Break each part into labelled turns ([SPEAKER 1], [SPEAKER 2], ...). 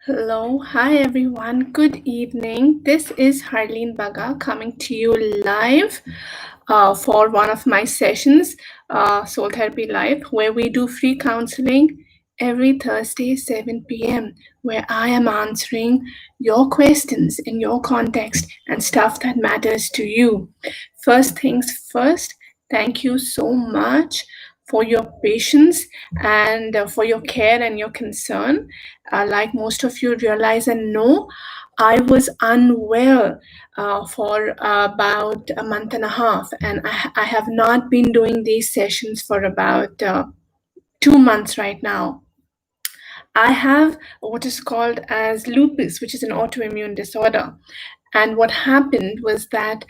[SPEAKER 1] Hello, hi everyone, good evening. This is Harleen Bagga coming to you live for one of my sessions, Soul Therapy Live, where we do free counseling every Thursday, 7 p.m., where I am answering your questions in your context and stuff that matters to you. First things first, thank you so much for your patience and for your care and your concern. Like most of you realize and know, I was unwell for about a month and a half, and I have not been doing these sessions for about 2 months right now. I have what is called as lupus, which is an autoimmune disorder. And what happened was that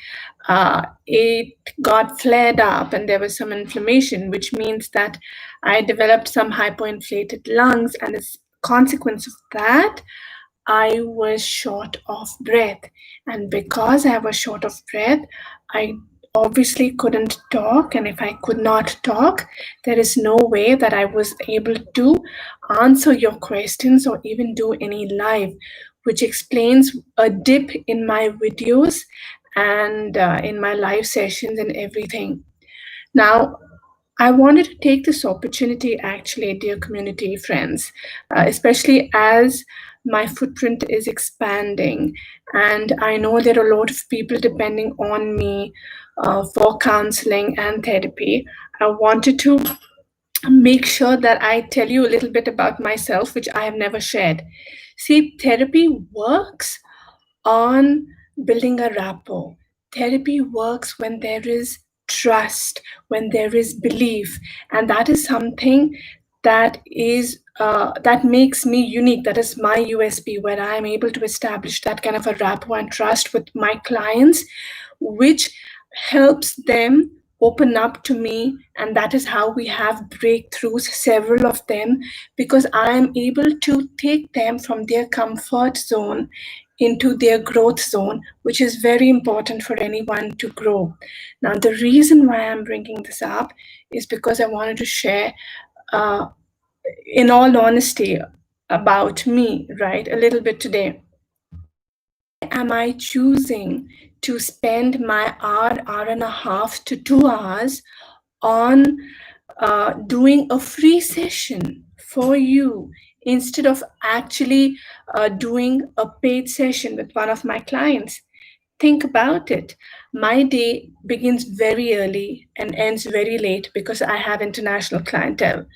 [SPEAKER 1] it got flared up and there was some inflammation, which means that I developed some hypoinflated lungs. And as a consequence of that, I was short of breath. And because I was short of breath, I obviously couldn't talk. And if I could not talk, there is no way that I was able to answer your questions or even do any live, which explains a dip in my videos and in my live sessions and everything. Now, I wanted to take this opportunity, actually, dear community friends, especially as my footprint is expanding. And I know there are a lot of people depending on me for counseling and therapy. I wanted to make sure that I tell you a little bit about myself, which I have never shared. See, therapy works on building a rapport. Therapy works when there is trust, when there is belief, and that is something that makes me unique. That is my USP, where I am able to establish that kind of a rapport and trust with my clients, which helps them open up to me. And that is how we have breakthroughs, several of them, because I am able to take them from their comfort zone into their growth zone, which is very important for anyone to grow. Now, the reason why I'm bringing this up is because I wanted to share, in all honesty, about me, right, a little bit today. Why am I choosing to spend my hour and a half to 2 hours on doing a free session for you instead of actually doing a paid session with one of my clients? Think about it. My day begins very early and ends very late because I have international clientele.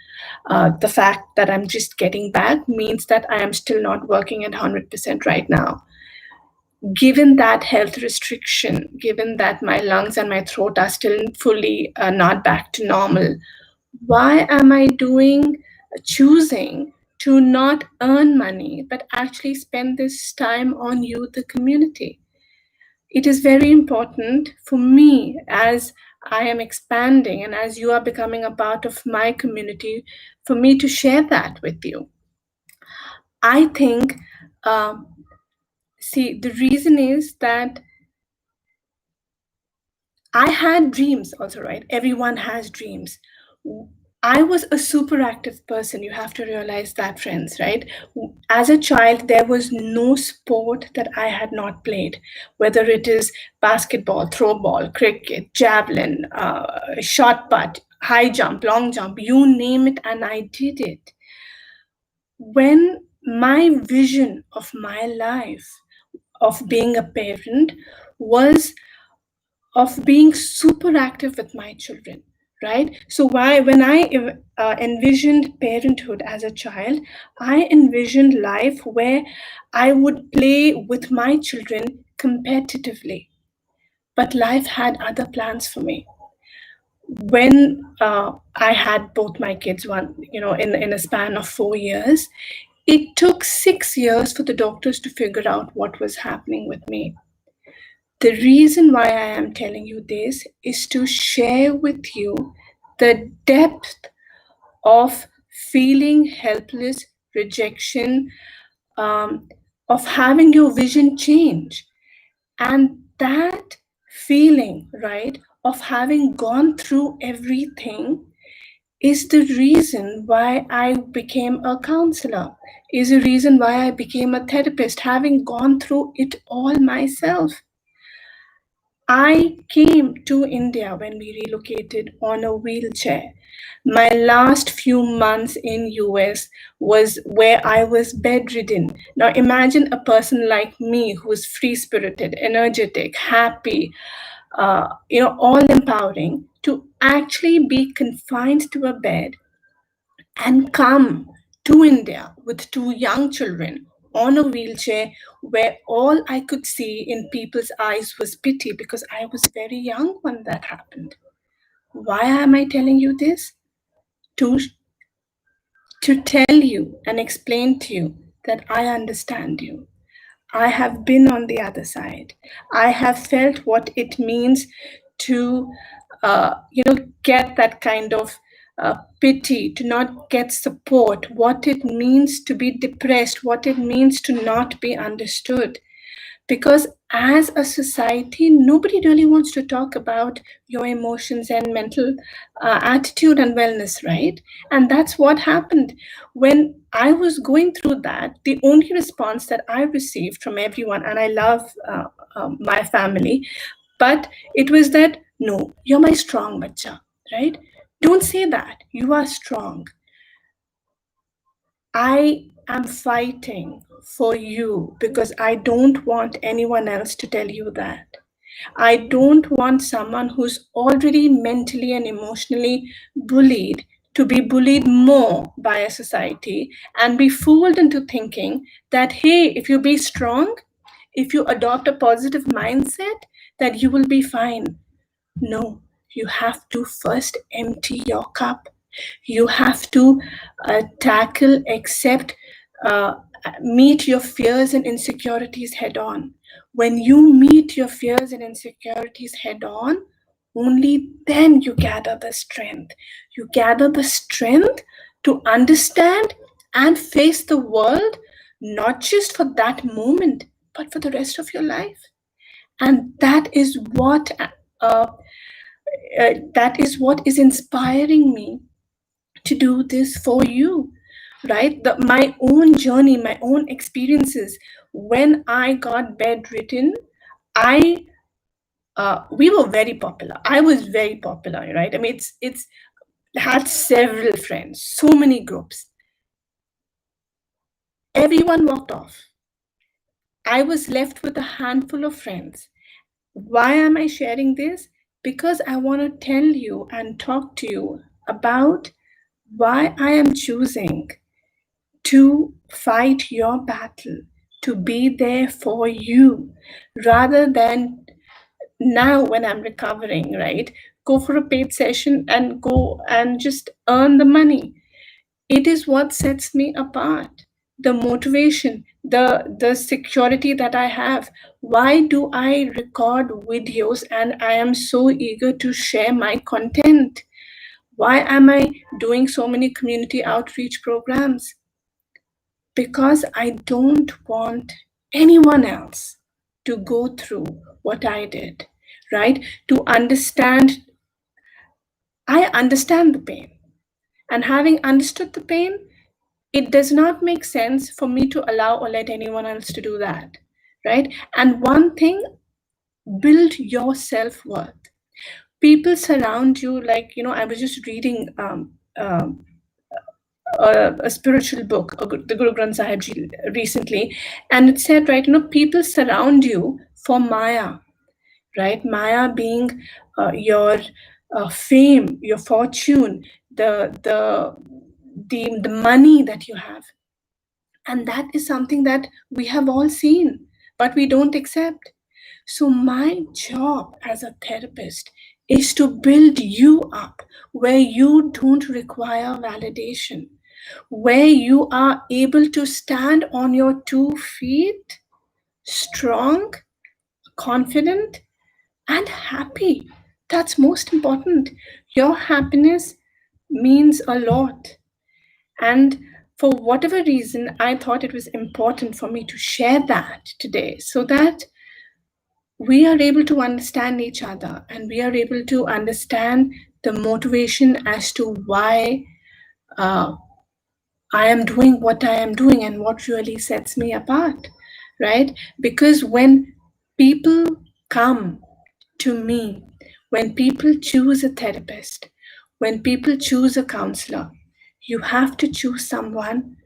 [SPEAKER 1] The fact that I'm just getting back means that I am still not working at 100% right now. Given that health restriction, given that my lungs and my throat are still fully not back to normal, why am I choosing to not earn money, but actually spend this time on you, the community? It is very important for me as I am expanding and as you are becoming a part of my community, for me to share that with you. I think, see, the reason is that I had dreams also, right? Everyone has dreams. I was a super active person. You have to realize that, friends, right? As a child, there was no sport that I had not played, whether it is basketball, throw ball, cricket, javelin, shot put, high jump, long jump, you name it, and I did it. When my vision of my life of being a parent was of being super active with my children, right? So when I envisioned parenthood as a child, I envisioned life where I would play with my children competitively. But life had other plans for me. When I had both my kids, in a span of 4 years, it took 6 years for the doctors to figure out what was happening with me. The reason why I am telling you this is to share with you the depth of feeling helpless, rejection, of having your vision change. And that feeling, right, of having gone through everything is the reason why I became a counselor, is the reason why I became a therapist, having gone through it all myself. I came to India when we relocated on a wheelchair. My last few months in US was where I was bedridden. Now imagine a person like me who is free-spirited, energetic, happy, all empowering, to actually be confined to a bed and come to India with two young children on a wheelchair, where all I could see in people's eyes was pity, because I was very young when that happened. Why am I telling you this? To, to tell you and explain to you that I understand you. I have been on the other side. I have felt what it means to, get that kind of pity, to not get support, what it means to be depressed, what it means to not be understood. Because as a society, nobody really wants to talk about your emotions and mental attitude and wellness, right? And that's what happened. When I was going through that, the only response that I received from everyone, and I love my family, but it was that, no, you're my strong bacha, right? Don't say that. You are strong. I am fighting for you because I don't want anyone else to tell you that. I don't want someone who's already mentally and emotionally bullied to be bullied more by a society and be fooled into thinking that, hey, if you be strong, if you adopt a positive mindset, that you will be fine. No, you have to first empty your cup. You have to tackle, accept, meet your fears and insecurities head on. When you meet your fears and insecurities head on, only then you gather the strength. You gather the strength to understand and face the world, not just for that moment, but for the rest of your life. And uh, that is what is inspiring me to do this for you, right? My own journey, my own experiences. When I got bedridden, I we were very popular. I was very popular, right? I mean, it's had several friends, so many groups. Everyone walked off. I was left with a handful of friends. Why am I sharing this? Because I want to tell you and talk to you about why I am choosing to fight your battle, to be there for you, rather than now when I'm recovering, right? Go for a paid session and go and just earn the money. It is what sets me apart. The motivation, the security that I have. Why do I record videos and I am so eager to share my content? Why am I doing so many community outreach programs? Because I don't want anyone else to go through what I did, right? To understand, I understand the pain. And having understood the pain, it does not make sense for me to allow or let anyone else to do that, right? And one thing, build your self-worth. People surround you, like, I was just reading a spiritual book, the Guru Granth Sahib Ji recently, and it said, right, people surround you for Maya, right? Maya being your fame, your fortune, the money that you have, and that is something that we have all seen, but we don't accept. So my job as a therapist is to build you up where you don't require validation, where you are able to stand on your 2 feet, strong, confident, and happy. That's most important. Your happiness means a lot. And for whatever reason, I thought it was important for me to share that today so that we are able to understand each other and we are able to understand the motivation as to why uh, I am doing what I am doing and what really sets me apart, right? Because when people come to me, when people choose a therapist, when people choose a counselor, you have to choose someone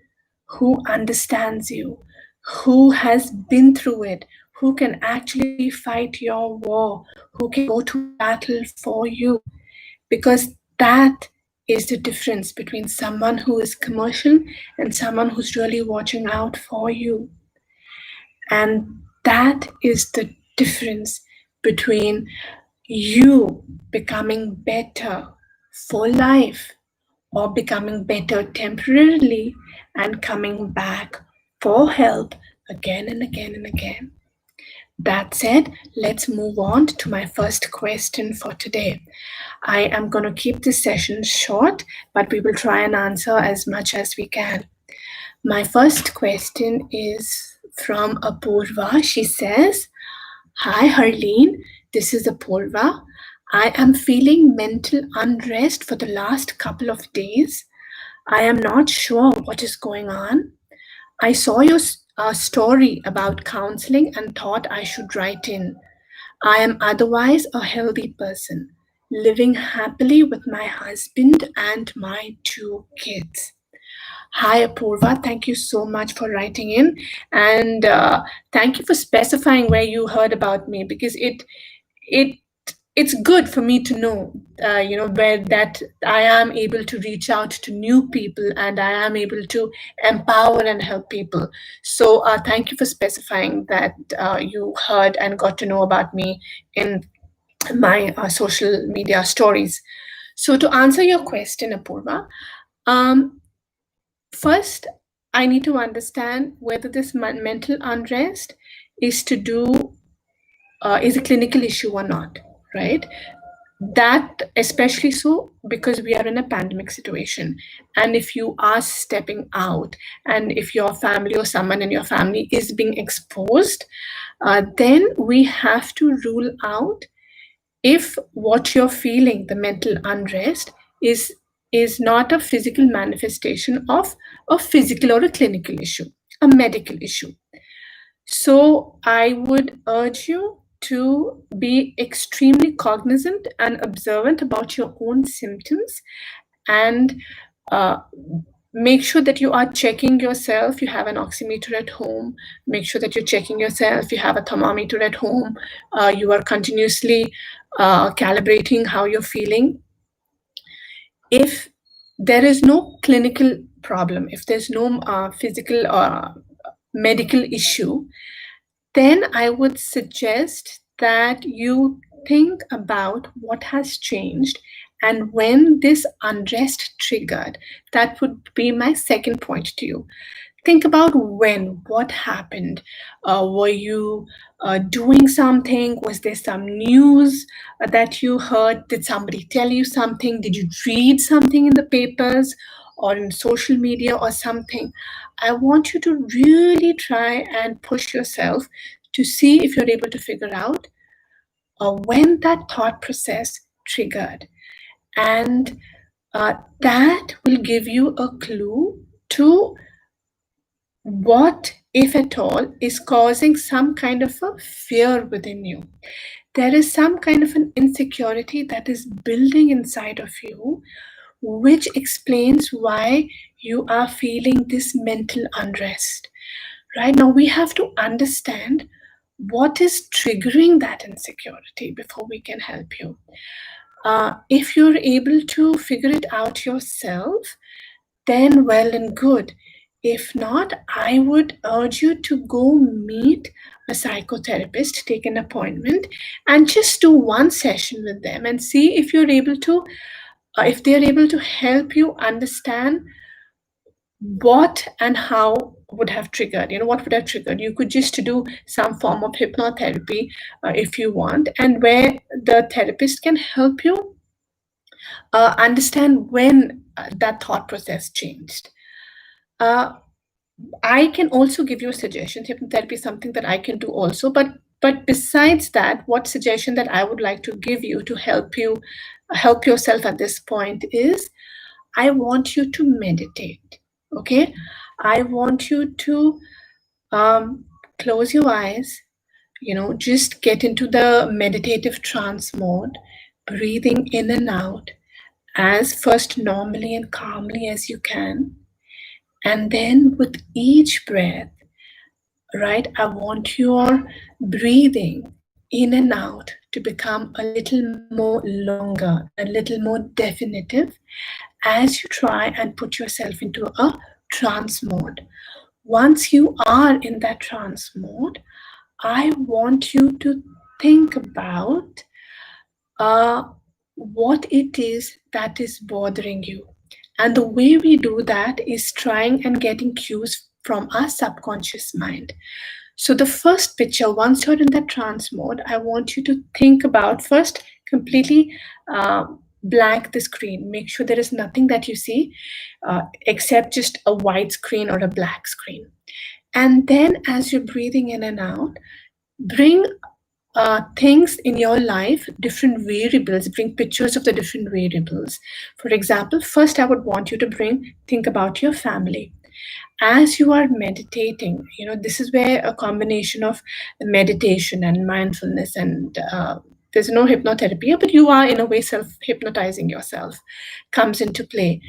[SPEAKER 1] who understands you, who has been through it, who can actually fight your war, who can go to battle for you. Because that is the difference between someone who is commercial and someone who's really watching out for you. And that is the difference between you becoming better for life or becoming better temporarily and coming back for help again and again and again. That said, let's move on to my first question for today. I am going to keep this session short, but we will try and answer as much as we can. My first question is from Apurva. She says, "Hi, Harleen. This is Apurva. I am feeling mental unrest for the last couple of days. I am not sure what is going on. I saw your story about counseling and thought I should write in. I am otherwise a healthy person, living happily with my husband and my 2 kids." Hi, Apurva. Thank you so much for writing in, and thank you for specifying where you heard about me, because it it's good for me to know, where that I am able to reach out to new people and I am able to empower and help people. So thank you for specifying that you heard and got to know about me in my social media stories. So to answer your question, Apurva, um, first, I need to understand whether this mental unrest is to do is a clinical issue or not, right? That especially so because we are in a pandemic situation, and if you are stepping out, and if your family or someone in your family is being exposed, then we have to rule out if what you're feeling, the mental unrest, is not a physical manifestation of a physical or a clinical issue, a medical issue. So I would urge you to be extremely cognizant and observant about your own symptoms, and uh, make sure that you are checking yourself. You have an oximeter at home. Make sure that you're checking yourself. You have a thermometer at home. You are continuously calibrating how you're feeling. If there is no clinical problem, if there's no physical or medical issue, then I would suggest that you think about what has changed and when this unrest triggered. That would be my second point to you. Think about what happened. Were you doing something? Was there some news that you heard? Did somebody tell you something? Did you read something in the papers or in social media or something? I want you to really try and push yourself to see if you're able to figure out when that thought process triggered. And that will give you a clue to what, if at all, is causing some kind of a fear within you. There is some kind of an insecurity that is building inside of you, which explains why you are feeling this mental unrest. Right now, we have to understand what is triggering that insecurity before we can help you. If you're able to figure it out yourself, then well and good. If not, I would urge you to go meet a psychotherapist, take an appointment, and just do one session with them and see if you're able to, if they're able to help you understand what and how would have triggered, what would have triggered. You could just do some form of hypnotherapy if you want, and where the therapist can help you understand when that thought process changed. I can also give you suggestions. Hypnotherapy is something that I can do also, but But besides that, what suggestion that I would like to give you to help yourself at this point is, I want you to meditate. Okay, I want you to close your eyes, just get into the meditative trance mode, breathing in and out as first normally and calmly as you can. And then with each breath, right, I want your breathing in and out to become a little more longer and a little more definitive as you try and put yourself into a trance mode. Once you are in that trance mode, I want you to think about uh, what it is that is bothering you. And the way we do that is trying and getting cues from our subconscious mind. So, the first picture, once you're in that trance mode, I want you to think about first completely uh, blank the screen. Make sure there is nothing that you see except just a white screen or a black screen. And then, as you're breathing in and out, bring things in your life, different variables, bring pictures of the different variables. For example, first I would want you to think about your family. As you are meditating, this is where a combination of meditation and mindfulness and there's no hypnotherapy, but you are in a way self-hypnotizing yourself comes into play.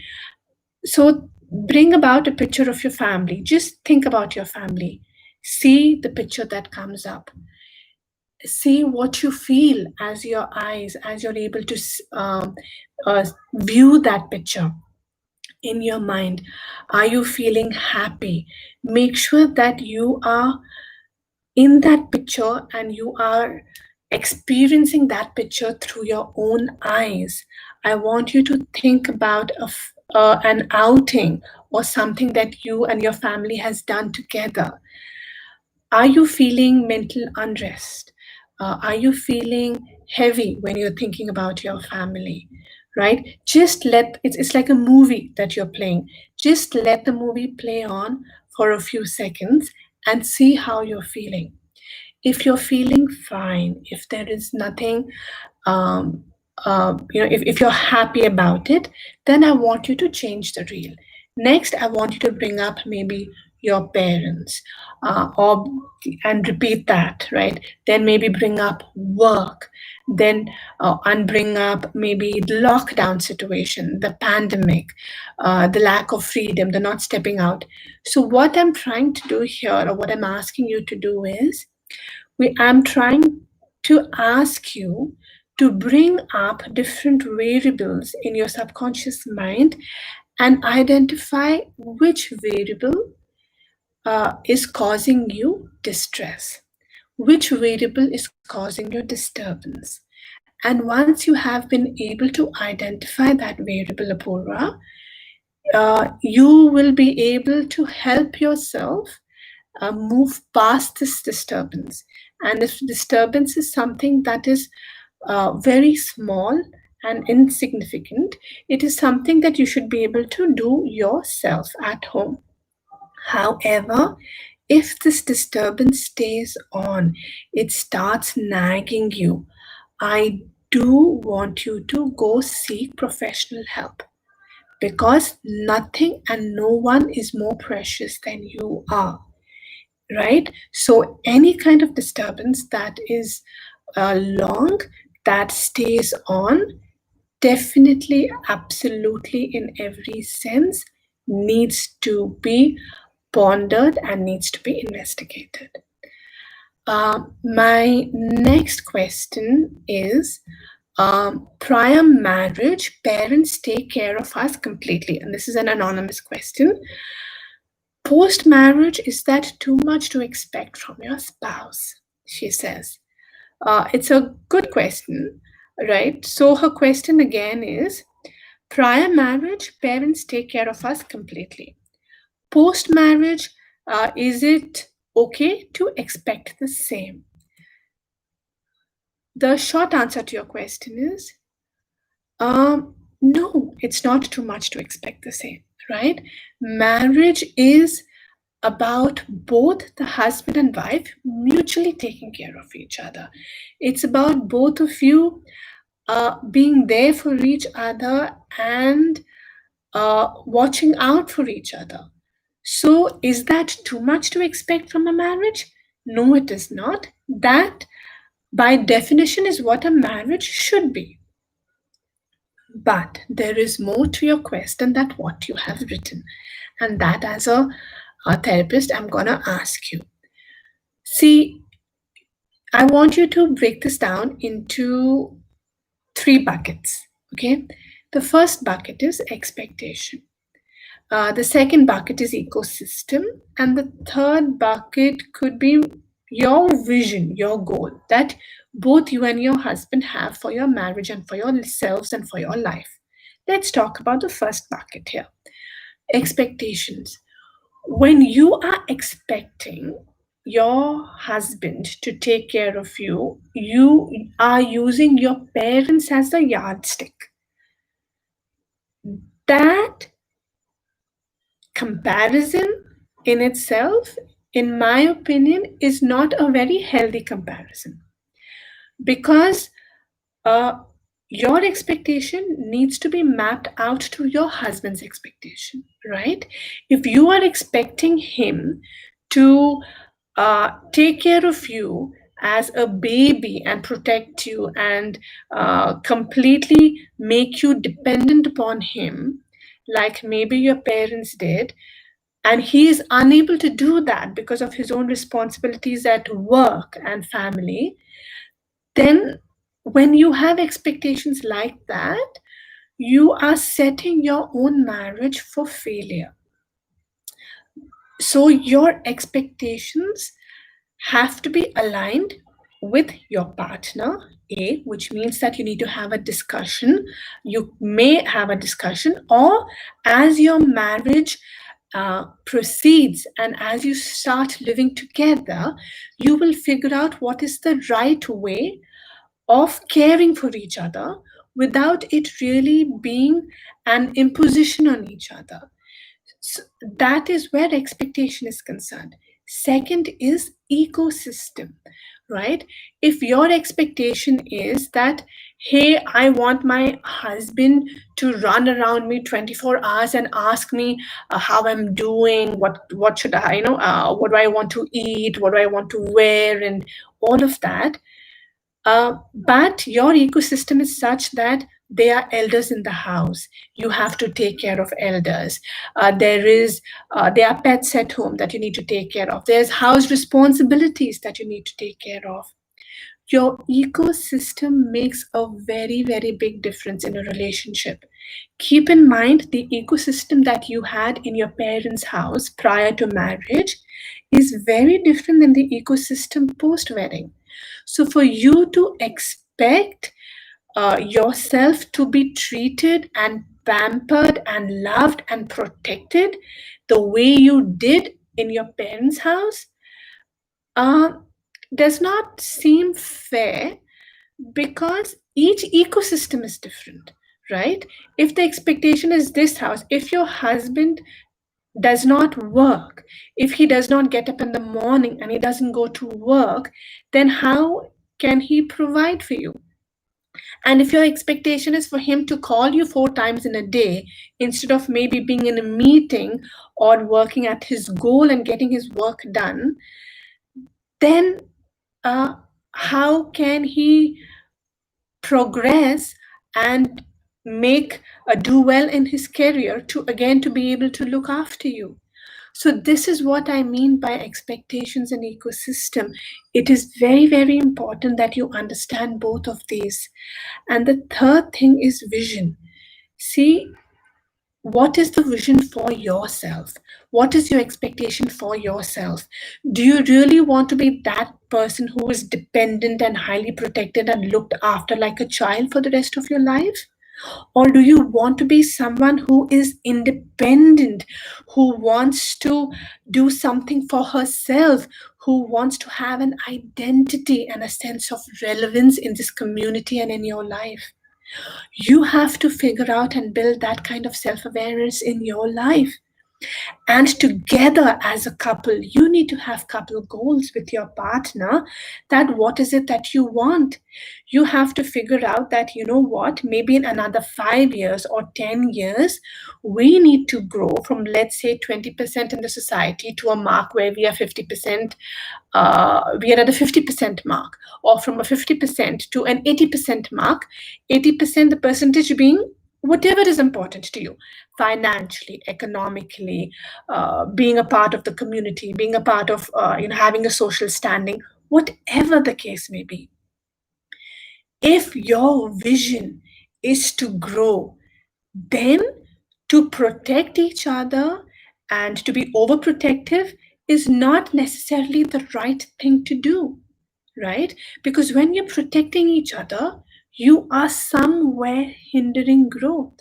[SPEAKER 1] So bring about a picture of your family. Just think about your family. See the picture that comes up. See what you feel as you're able to view that picture in your mind. Are you feeling happy? Make sure that you are in that picture and you are experiencing that picture through your own eyes. I want you to think about an outing or something that you and your family has done together. Are you feeling mental unrest? Are you feeling heavy when you're thinking about your family? Right? Just it's like a movie that you're playing. Just let the movie play on for a few seconds and see how you're feeling. If you're feeling fine, if there is nothing, if you're happy about it, then I want you to change the reel. Next, I want you to bring up maybe your parents, or and repeat that, right? Then maybe bring up work, then and bring up maybe the lockdown situation, the pandemic, the lack of freedom, the not stepping out. So what I'm trying to do here, or what I'm asking you to do is, I'm trying to ask you to bring up different variables in your subconscious mind and identify which variable is causing you distress, which variable is causing you disturbance. And once you have been able to identify that variable, Apurva, you will be able to help yourself move past this disturbance. And if disturbance is something that is very small and insignificant, it is something that you should be able to do yourself at home. However, if this disturbance stays on, it starts nagging you, I do want you to go seek professional help, because nothing and no one is more precious than you are. Right? So any kind of disturbance that is long, that stays on, definitely, absolutely, in every sense, needs to be pondered and needs to be investigated. My next question is, prior marriage, parents take care of us completely. And this is an anonymous question. Post marriage, is that too much to expect from your spouse? She says. It's a good question, right? So her question again is, prior marriage, parents take care of us completely. Post marriage, is it okay to expect the same? The short answer to your question is, no, it's not too much to expect the same, right? Marriage is about both the husband and wife mutually taking care of each other. It's about both of you being there for each other and watching out for each other. So, is that too much to expect from a marriage? No, it is not. That, by definition, is what a marriage should be. But there is more to your question than what you have written. And that, as a therapist, I'm going to ask you. See, I want you to break this down into 3 buckets. Okay. The first bucket is expectation. The second bucket is ecosystem. And the third bucket could be your vision, your goal that both you and your husband have for your marriage and for yourselves and for your life. Let's talk about the first bucket here, expectations. When you are expecting your husband to take care of you, you are using your parents as a yardstick. That comparison in itself, in my opinion, is not a very healthy comparison, because your expectation needs to be mapped out to your husband's expectation, right? If you are expecting him to take care of you as a baby and protect you and completely make you dependent upon him, like maybe your parents did, and he is unable to do that because of his own responsibilities at work and family, then when you have expectations like that, you are setting your own marriage for failure. So your expectations have to be aligned with your partner, A, which means that you need to have a discussion. You may have a discussion, or as your marriage proceeds and as you start living together, you will figure out what is the right way of caring for each other without it really being an imposition on each other. So that is where expectation is concerned. Second is ecosystem, right? If your expectation is that, hey, I want my husband to run around me 24 hours and ask me how I'm doing, what should I, what do I want to eat, what do I want to wear, and all of that. But your ecosystem is such that there are elders in the house. You have to take care of elders. There are pets at home that you need to take care of. There's house responsibilities that you need to take care of. Your ecosystem makes a very, very big difference in a relationship. Keep in mind the ecosystem that you had in your parents' house prior to marriage is very different than the ecosystem post-wedding. So for you to expect yourself to be treated and pampered and loved and protected the way you did in your parents' house does not seem fair, because each ecosystem is different, right? If the expectation is this house, if your husband does not work, if he does not get up in the morning and he doesn't go to work, then how can he provide for you? And if your expectation is for him to call you 4 times in a day instead of maybe being in a meeting or working at his goal and getting his work done, then how can he progress and make do well in his career to be able to look after you? So this is what I mean by expectations and ecosystem. It is very, very important that you understand both of these. And the third thing is vision. See, what is the vision for yourself? What is your expectation for yourself? Do you really want to be that person who is dependent and highly protected and looked after like a child for the rest of your life? Or do you want to be someone who is independent, who wants to do something for herself, who wants to have an identity and a sense of relevance in this community and in your life? You have to figure out and build that kind of self-awareness in your life. And together as a couple, you need to have couple goals with your partner, that what is it that you want. You have to figure out that, you know what, maybe in another 5 years or 10 years, we need to grow from, let's say, 20% in the society to a mark where we are 50%, we are at the 50% mark, or from a 50% to an 80% mark. 80%, the percentage being whatever is important to you, financially, economically, being a part of the community, being a part of, having a social standing, whatever the case may be. If your vision is to grow, then to protect each other and to be overprotective is not necessarily the right thing to do, right? Because when you're protecting each other, you are somewhere hindering growth.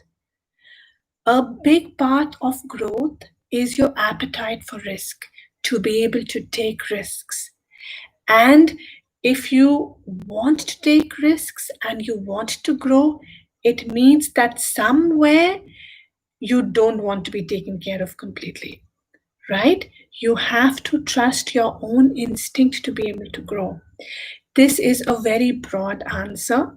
[SPEAKER 1] A big part of growth is your appetite for risk, to be able to take risks. And if you want to take risks and you want to grow, it means that somewhere you don't want to be taken care of completely, right? You have to trust your own instinct to be able to grow. This is a very broad answer,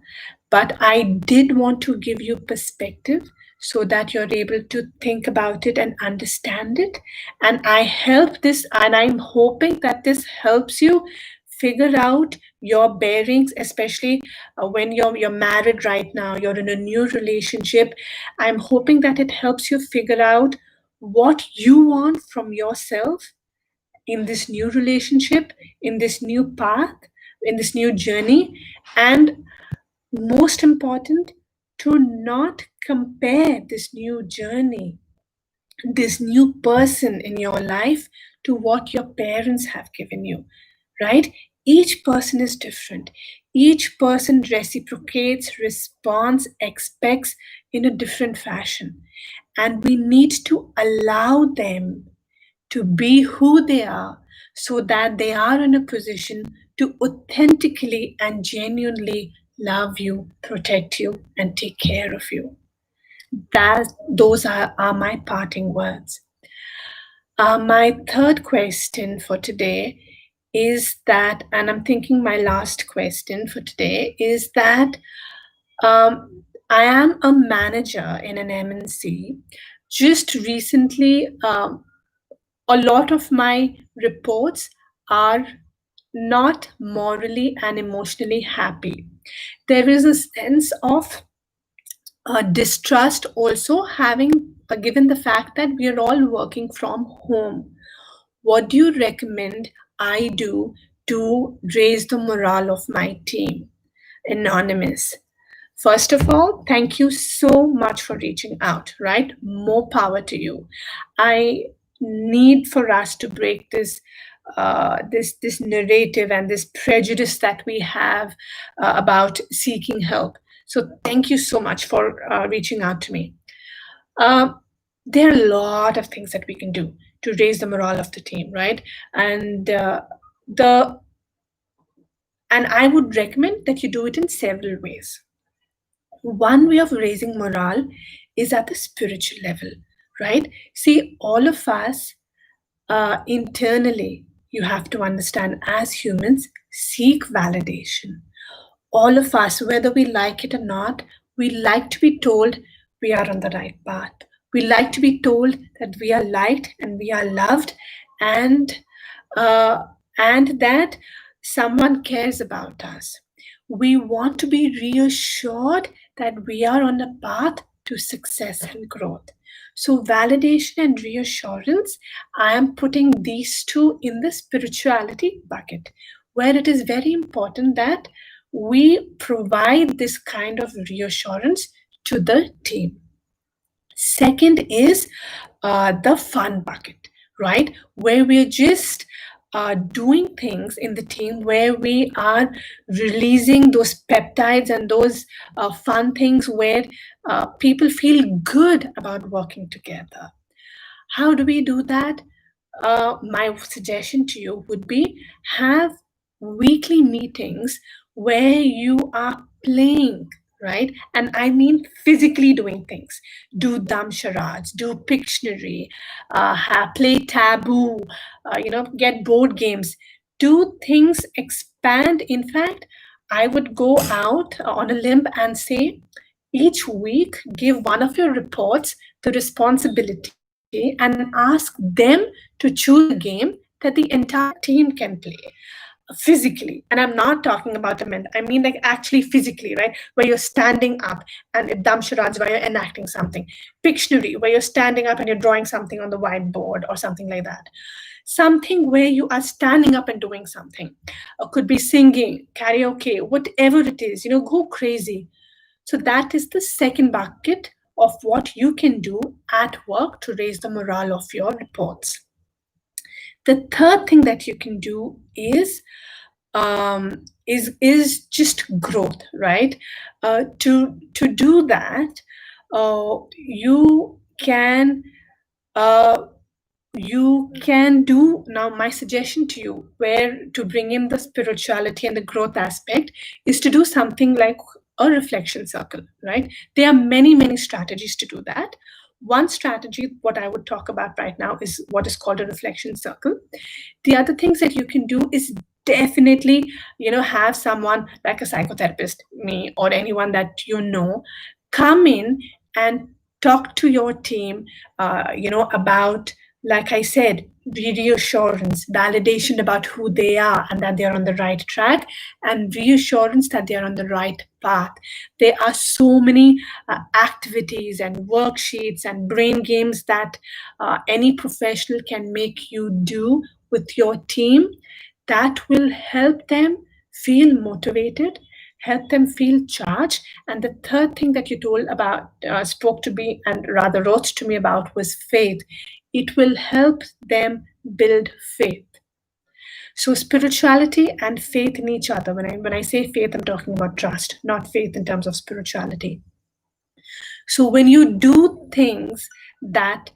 [SPEAKER 1] but I did want to give you perspective so that you're able to think about it and understand it. And I'm hoping that this helps you figure out your bearings, especially when you're married right now, you're in a new relationship. I'm hoping that it helps you figure out what you want from yourself in this new relationship, in this new path, in this new journey, and most important, to not compare this new journey, this new person in your life, to what your parents have given you, right? Each person is different. Each person reciprocates, responds, expects in a different fashion. And we need to allow them to be who they are so that they are in a position to authentically and genuinely love you, protect you, and take care of you. Those are my parting words. My third question for today is that, and I'm thinking my last question for today is that I am a manager in an MNC. Just recently, a lot of my reports are not morally and emotionally happy. There is a sense of distrust also, having given the fact that we are all working from home. What do you recommend I do to raise the morale of my team? Anonymous. First of all, thank you so much for reaching out, right? More power to you. I need for us to break this narrative and this prejudice that we have about seeking help. So thank you so much for reaching out to me. There are a lot of things that we can do to raise the morale of the team, right? And I would recommend that you do it in several ways. One way of raising morale is at the spiritual level, right? See, all of us internally, you have to understand, as humans, seek validation. All of us, whether we like it or not, we like to be told we are on the right path. We like to be told that we are liked and we are loved, and that someone cares about us. We want to be reassured that we are on a path to success and growth. So, validation and reassurance, I am putting these two in the spirituality bucket, where it is very important that we provide this kind of reassurance to the team. Second is the fun bucket, right? Where we're just doing things in the team, where we are releasing those peptides and those fun things where people feel good about working together. How do we do that? My suggestion to you would be, have weekly meetings where you are playing, right? And I mean physically doing things. Do dumb charades, do Pictionary, play taboo, get board games. Do things expand? In fact, I would go out on a limb and say, each week, give one of your reports the responsibility and ask them to choose a game that the entire team can play physically. And I'm not talking about I mean like actually physically, right? Where you're standing up and dumb charades where you're enacting something. Pictionary, where you're standing up and you're drawing something on the whiteboard or something like that. Something where you are standing up and doing something. Could be singing, karaoke, whatever it is, go crazy. So that is the second bucket of what you can do at work to raise the morale of your reports. The third thing that you can do is just growth, right? To do that, you can do now. My suggestion to you, where to bring in the spirituality and the growth aspect, is to do something like a reflection circle, right? There are many strategies to do that. One strategy, what I would talk about right now, is what is called a reflection circle. The other things that you can do is definitely, have someone like a psychotherapist, me, or anyone that come in and talk to your team, about, like I said, reassurance, validation about who they are and that they're on the right track, and reassurance that they're on the right path. There are so many activities and worksheets and brain games that any professional can make you do with your team that will help them feel motivated, help them feel charged. And the third thing that you told about, spoke to me and rather wrote to me about, was faith. It will help them build faith. So spirituality and faith in each other. When I say faith, I'm talking about trust, not faith in terms of spirituality. So when you do things that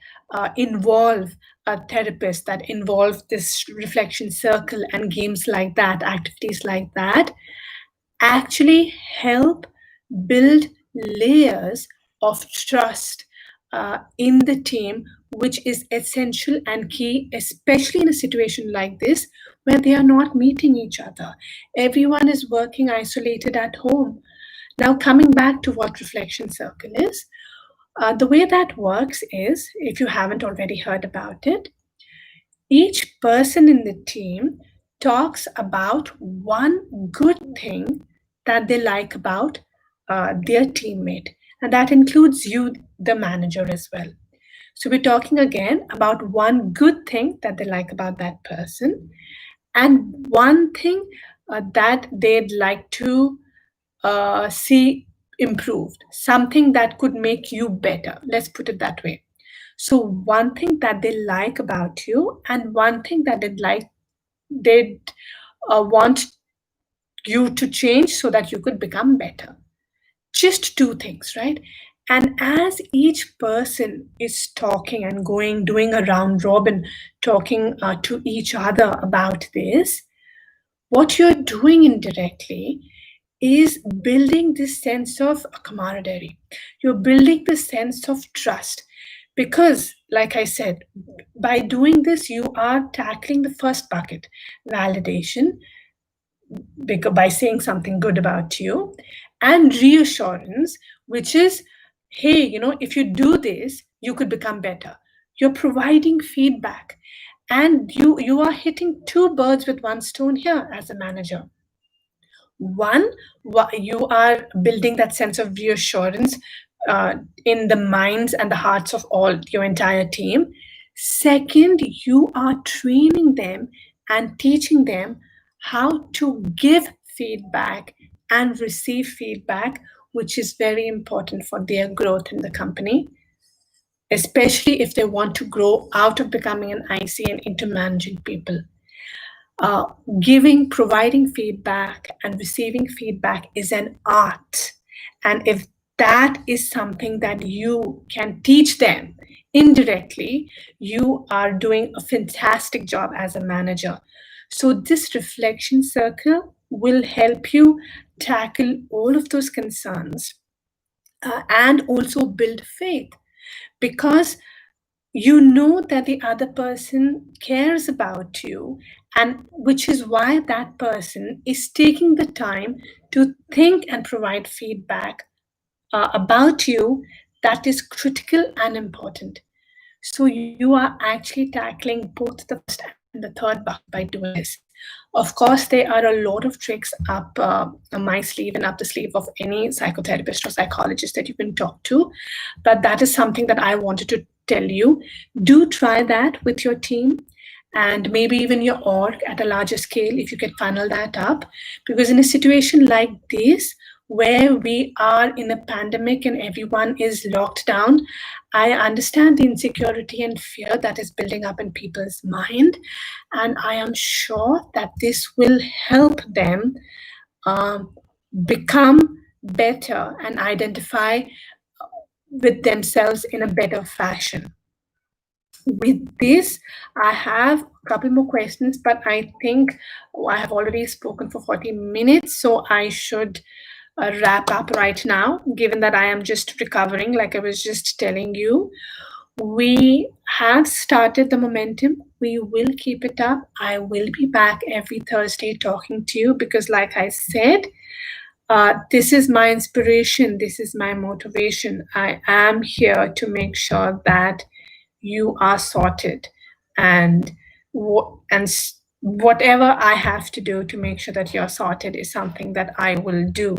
[SPEAKER 1] involve a therapist, that involve this reflection circle and games like that, activities like that, actually help build layers of trust in the team, which is essential and key, especially in a situation like this where they are not meeting each other. Everyone is working isolated at home. Now, coming back to what reflection circle is, the way that works is, if you haven't already heard about it, each person in the team talks about one good thing that they like about their teammate. And that includes you, the manager, as well. So we're talking again about one good thing that they like about that person, and one thing that they'd like to see improved, something that could make you better. Let's put it that way. So one thing that they like about you, and one thing that they'd want you to change so that you could become better. Just two things, right? And as each person is talking and doing a round robin, talking to each other about this, what you're doing indirectly is building this sense of camaraderie. You're building this sense of trust. Because, like I said, by doing this, you are tackling the first bucket, validation, by saying something good about you, and reassurance, which is, hey, if you do this, you could become better. You're providing feedback, and you are hitting two birds with one stone here as a manager. One, you are building that sense of reassurance in the minds and the hearts of all your entire team. Second, you are training them and teaching them how to give feedback and receive feedback, which is very important for their growth in the company, especially if they want to grow out of becoming an IC and into managing people. Providing feedback and receiving feedback is an art. And if that is something that you can teach them indirectly, you are doing a fantastic job as a manager. So this reflection circle will help you tackle all of those concerns and also build faith, because you know that the other person cares about you, and which is why that person is taking the time to think and provide feedback about you that is critical and important. So you are actually tackling both the first and the third bucket by doing this. Of course, there are a lot of tricks up my sleeve and up the sleeve of any psychotherapist or psychologist that you can talk to, but that is something that I wanted to tell you. Do try that with your team and maybe even your org at a larger scale if you can funnel that up. Because in a situation like this, where we are in a pandemic and everyone is locked down, I understand the insecurity and fear that is building up in people's mind. And I am sure that this will help them um, become better and identify with themselves in a better fashion. With this, I have a couple more questions, but I think I have already spoken for 40 minutes, so I should wrap up right now, given that I am just recovering, like I was just telling you. We have started the momentum. We will keep it up. I will be back every Thursday talking to you because, like I said, this is my inspiration. This is my motivation. I am here to make sure that you are sorted, and whatever I have to do to make sure that you're sorted is something that I will do.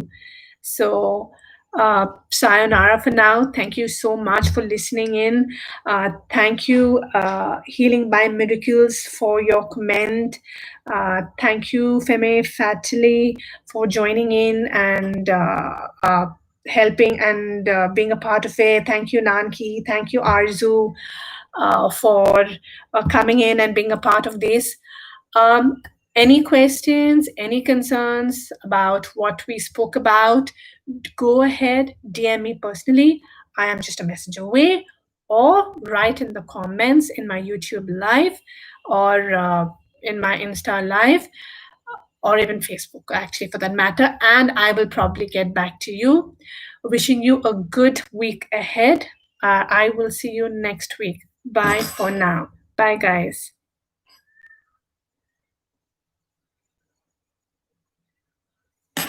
[SPEAKER 1] So, sayonara for now. Thank you so much for listening in. Thank you, Healing by Miracles, for your comment. Thank you, Feme Fatili, for joining in and helping and being a part of it. Thank you, Nanki. Thank you, Arzu, for coming in and being a part of this. Um, any questions, any concerns about what we spoke about, go ahead, DM me personally. I am just a message away, or write in the comments in my YouTube live or in my Insta live or even Facebook, actually, for that matter. And I will probably get back to you. Wishing you a good week ahead. I will see you next week. Bye for now. Bye, guys.